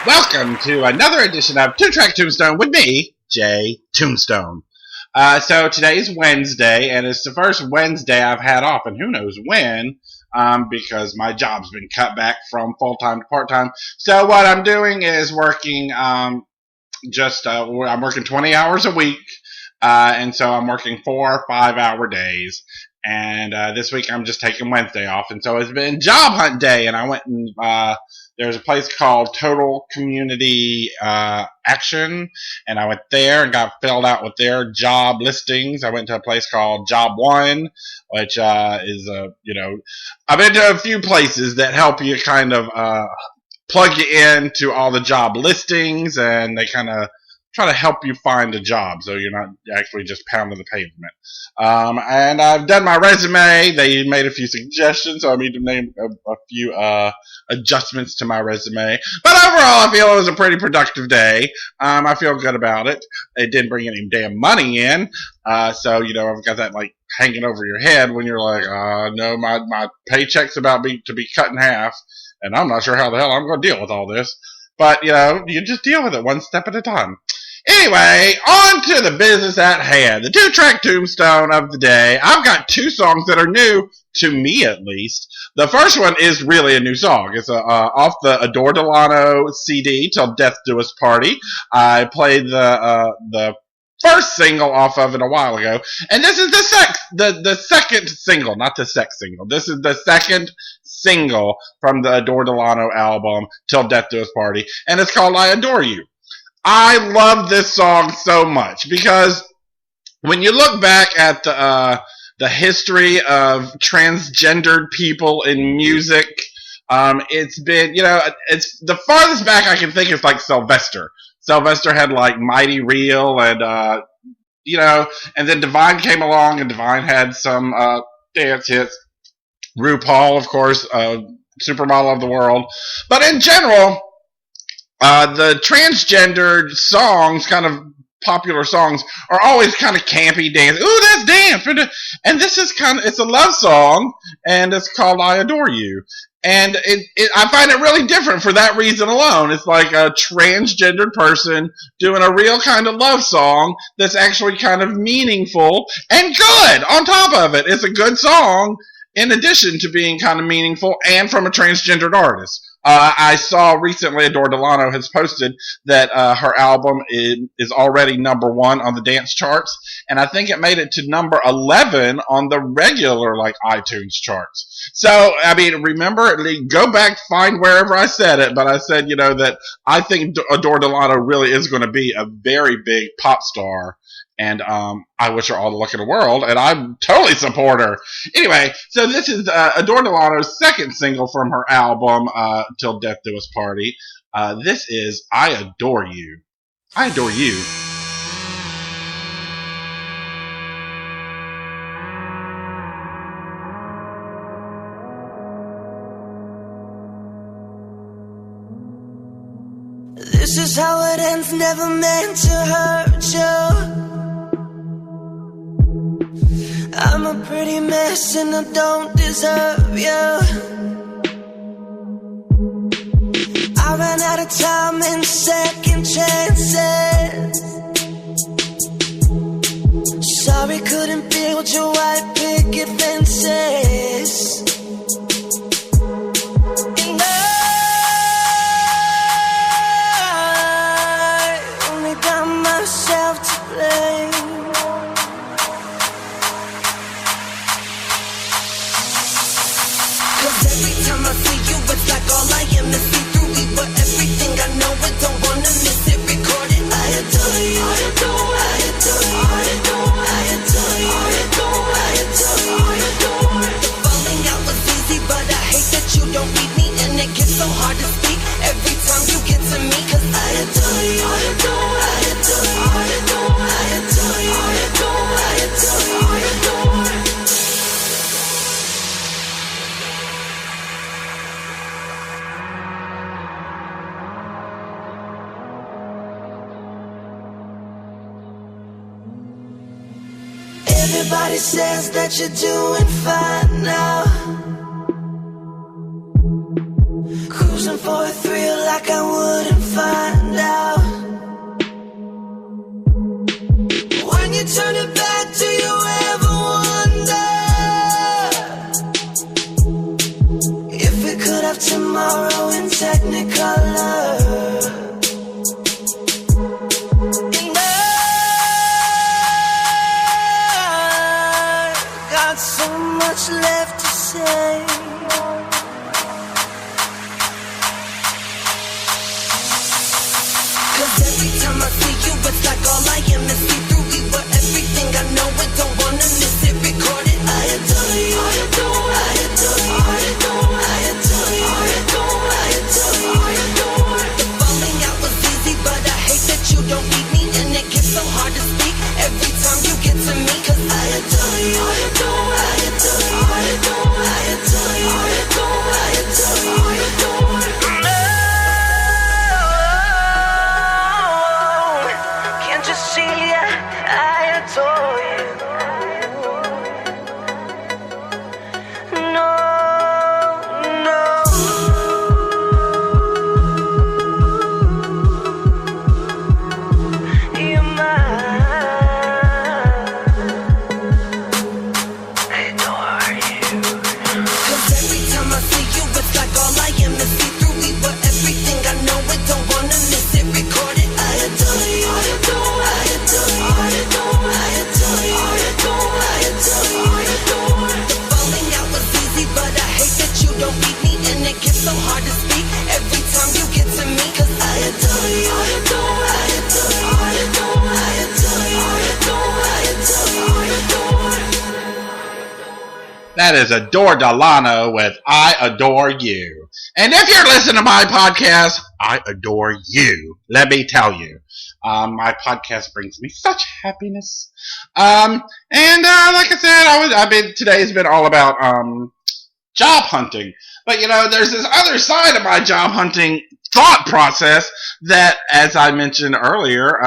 Welcome to another edition of Two Track Tombstone with me, Jay Tombstone. So today's Wednesday, and it's the first Wednesday I've had off, and who knows when, because my job's been cut back from full-time to part-time. So what I'm doing is working, I'm working 20 hours a week, and so I'm working 4 5-hour days. And this week I'm just taking Wednesday off, and so it's been job hunt day, and I went and there's a place called Total Community Action, and I went there and got filled out with their job listings. I went to a place called Job One, which is I've been to a few places that help you kind of plug you into all the job listings, and they kind of try to help you find a job so you're not actually just pounding the pavement. And I've done my resume. They made a few suggestions, so I need to name a few adjustments to my resume. But overall, I feel it was a pretty productive day. I feel good about it. It didn't bring any damn money in, so I've got that like hanging over your head when you're like, no, my paycheck's about to be cut in half, and I'm not sure how the hell I'm going to deal with all this. But you just deal with it one step at a time. Anyway, on to the business at hand. The two-track tombstone of the day. I've got 2 songs that are new, to me at least. The first one is really a new song. It's off the Adore Delano CD, Till Death Do Us Party. I played the first single off of it a while ago. And this is the second single, not the sex single. This is the second single from the Adore Delano album, Till Death Do Us Party. And it's called I Adore You. I love this song so much because when you look back at the history of transgendered people in music, it's been, it's the farthest back I can think is like Sylvester. Sylvester had like Mighty Real and, and then Divine came along and Divine had some dance hits. RuPaul, of course, Supermodel of the World. But in general, the transgendered songs, kind of popular songs, are always kind of campy dance. Ooh, that's dance! And this is it's a love song, and it's called I Adore You. And I find it really different for that reason alone. It's like a transgendered person doing a real kind of love song that's actually kind of meaningful and good on top of it. It's a good song in addition to being kind of meaningful and from a transgendered artist. I saw recently Adore Delano has posted that her album is already number 1 on the dance charts, and I think it made it to number 11 on the regular iTunes charts. So, I mean, remember, go back, find wherever I said it, but I said, that I think Adore Delano really is going to be a very big pop star. And I wish her all the luck in the world, and I totally support her. Anyway, so this is Adore Delano's second single from her album, Till Death Do Us Party. This is I Adore You. I Adore You. This is how it ends, never meant to hurt you. I'm a pretty mess and I don't deserve you. I ran out of time and second chances. Sorry couldn't build your white picket fences. And I only got myself to blame. Every time I see you, it's like all I am is see-through. But everything I know, I don't wanna miss it, record it. I adore you, I adore, I adore you, I adore, I adore you, I adore, I adore you, I adore. The falling out was easy, but I hate that you don't need me, and it gets so hard to speak every time you get to me. Cause I adore you, I adore, I adore you, I adore, I adore you, I adore, I adore you, I adore. Everybody says that you're doing fine now. Cruising for a thrill like I wouldn't find. time I see you, it's like all I am is see-through. We were everything I know and don't wanna miss it. Record it. I adore you. I adore. I adore. I adore. I adore. I adore. I adore. I adore. The falling out was easy, but I hate that you don't need me, and it gets so hard to speak every time you get to me. 'Cause I adore you. I adore. I adore. I adore. I adore. I adore. I adore. I adore. Can't you see? I adore you. No, no. You're mine. I adore you. 'Cause every time I see you, it's like all I am is see-through. We were everything I know and don't wanna miss it. Record it. I adore you. I adore. I adore. I adore. I adore. I adore. I adore. I adore. The falling out was easy, but I hate that you don't need me, and it gets so hard to speak every time you get to me. 'Cause I adore you. I adore. I adore. I adore. I adore. I adore. I adore. I adore. That is Adore Delano with I Adore You. And if you're listening to my podcast, I adore you. Let me tell you. My podcast brings me such happiness. Like I said, today's been all about job hunting. But there's this other side of my job hunting thought process that, as I mentioned earlier,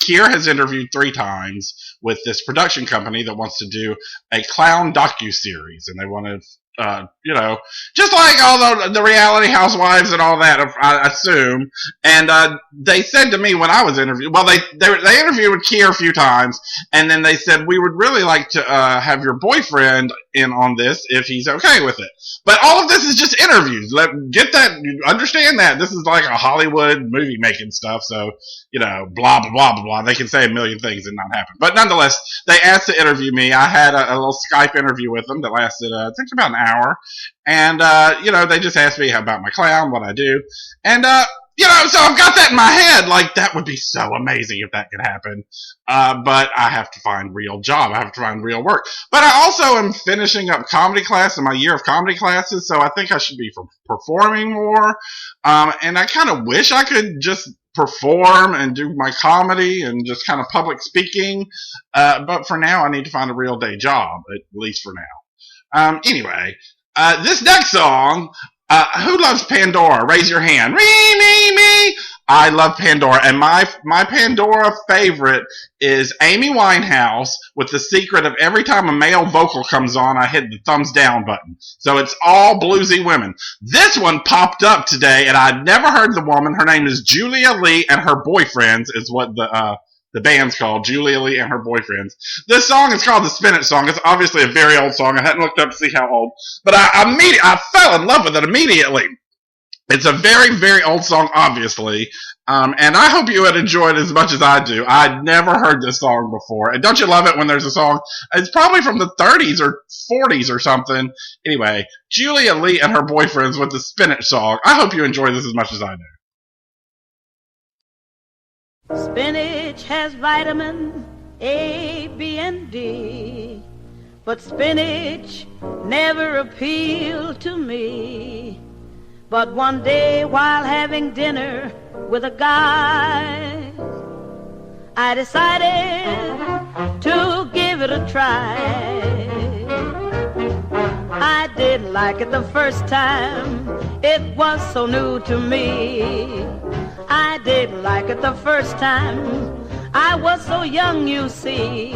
Kier has interviewed 3 times with this production company that wants to do a clown docuseries, and they want to, just like all the reality housewives and all that, I assume. And they said to me when I was interviewed, well, they interviewed with Kier a few times, and then they said, we would really like to have your boyfriend in on this if he's okay with it. But all of this is just interviews. Get that, understand that. This is like a Hollywood movie making stuff, so, blah, blah, blah, blah, blah. They can say a million things and not happen. But nonetheless, they asked to interview me. I had a little Skype interview with them that lasted, I think, about an hour. And, they just asked me about my clown, what I do. And, so I've got that in my head. Like, that would be so amazing if that could happen. But I have to find real job. I have to find real work. But I also am finishing up comedy class in my year of comedy classes, so I think I should be performing more. And I kind of wish I could just perform and do my comedy and just kind of public speaking. But for now, I need to find a real day job, at least for now. Anyway, this next song, who loves Pandora? Raise your hand. Me. I love Pandora, and my Pandora favorite is Amy Winehouse with The Secret of every time a male vocal comes on, I hit the thumbs down button. So it's all bluesy women. This one popped up today, and I'd never heard the woman. Her name is Julia Lee, and her boyfriends is what the band's called, Julia Lee and her boyfriends. This song is called the Spinach Song. It's obviously a very old song. I hadn't looked up to see how old, but I fell in love with it immediately. It's a very, very old song, obviously, and I hope you would enjoy it as much as I do. I'd never heard this song before, and don't you love it when there's a song? It's probably from the 30s or 40s or something. Anyway, Julia Lee and her boyfriends with the Spinach Song. I hope you enjoy this as much as I do. Spinach has vitamin A, B, and D, but spinach never appealed to me. But one day while having dinner with a guy, I decided to give it a try. I didn't like it the first time, it was so new to me. I didn't like it the first time, I was so young, you see.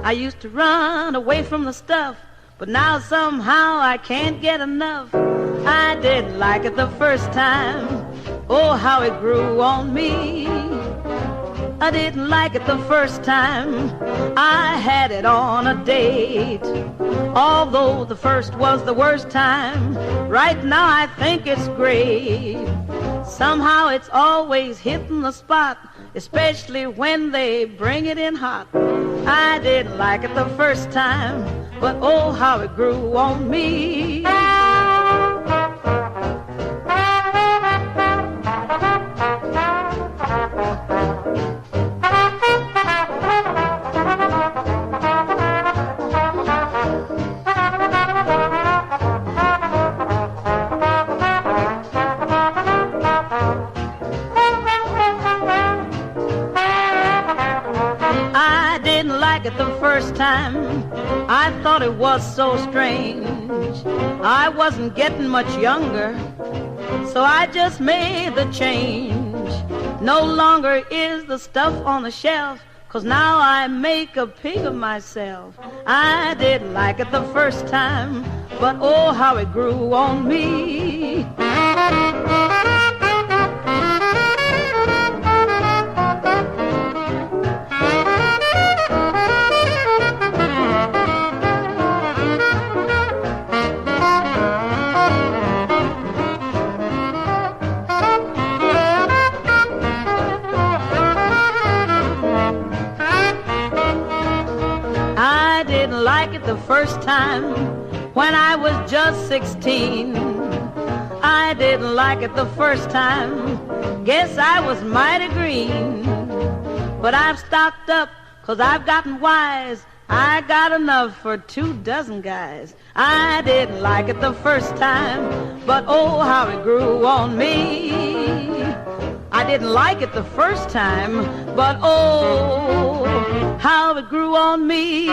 I used to run away from the stuff, but now somehow I can't get enough. I didn't like it the first time, oh how it grew on me. I didn't like it the first time I had it on a date. Although the first was the worst time, right now I think it's great. Somehow it's always hitting the spot, especially when they bring it in hot. I didn't like it the first time, but oh how it grew on me. like it the first time. I thought it was so strange. I wasn't getting much younger, so I just made the change. No longer is the stuff on the shelf, 'cause now I make a pig of myself. I didn't like it the first time, but oh, how it grew on me. I didn't like it the first time when I was just 16. I didn't like it the first time, guess I was mighty green. But I've stocked up, 'cause I've gotten wise. I got enough for 24 guys. I didn't like it the first time, but oh, how it grew on me. I didn't like it the first time, but oh, how it grew on me.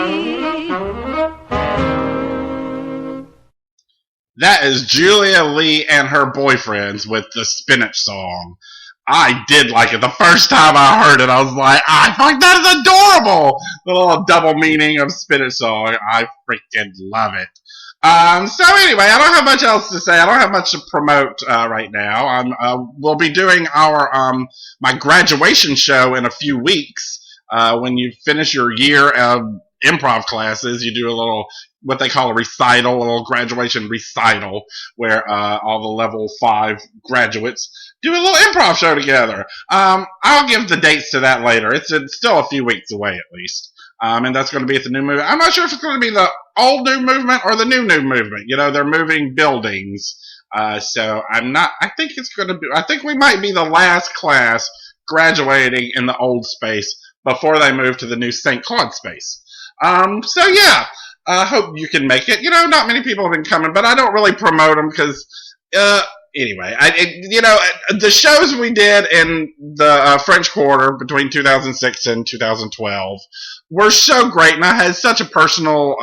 That is Julia Lee and her boyfriends with the Spinach Song. I did like it. The first time I heard it, I was like, I think that is adorable! The little double meaning of Spinach Song. I freaking love it. So anyway, I don't have much else to say. I don't have much to promote right now. We'll be doing our my graduation show in a few weeks. When you finish your year of improv classes, you do a little, what they call a recital, a little graduation recital, where all the level 5 graduates do a little improv show together. I'll give the dates to that later. It's still a few weeks away at least. And that's going to be at the New Movement. I'm not sure if it's going to be the old New Movement or the new Movement. You know, they're moving buildings. So I think it's going to be, I think we might be the last class graduating in the old space before they move to the new St. Claude space. So yeah, I hope you can make it. You know, not many people have been coming, but I don't really promote them because, anyway, the shows we did in the French Quarter between 2006 and 2012 were so great, and I had such a personal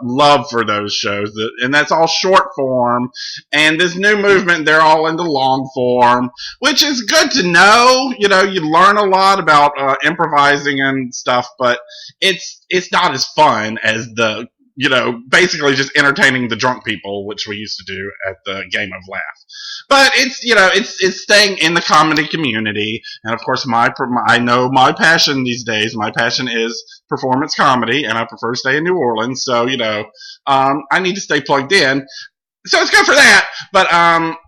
love for those shows, and that's all short form, and this New Movement, they're all into long form, which is good to know. You know, you learn a lot about improvising and stuff, but it's not as fun as the, you know, basically just entertaining the drunk people, which we used to do at the Game of Laugh. But it's, you know, it's staying in the comedy community, and of course I know my passion these days. My passion is performance comedy, and I prefer to stay in New Orleans, so, you know, I need to stay plugged in. So it's good for that, but,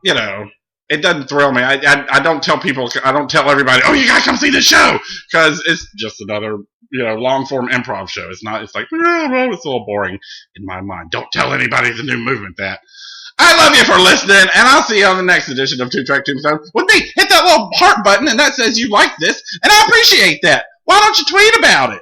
you know, it doesn't thrill me. I don't tell people, I don't tell everybody, oh, you gotta come see this show, because it's just another, you know, long-form improv show. It's not, it's like, oh, it's a little boring in my mind. Don't tell anybody the New Movement that. I love you for listening, and I'll see you on the next edition of 2-Track Tombstone. With me, hit that little heart button, and that says you like this, and I appreciate that. Why don't you tweet about it?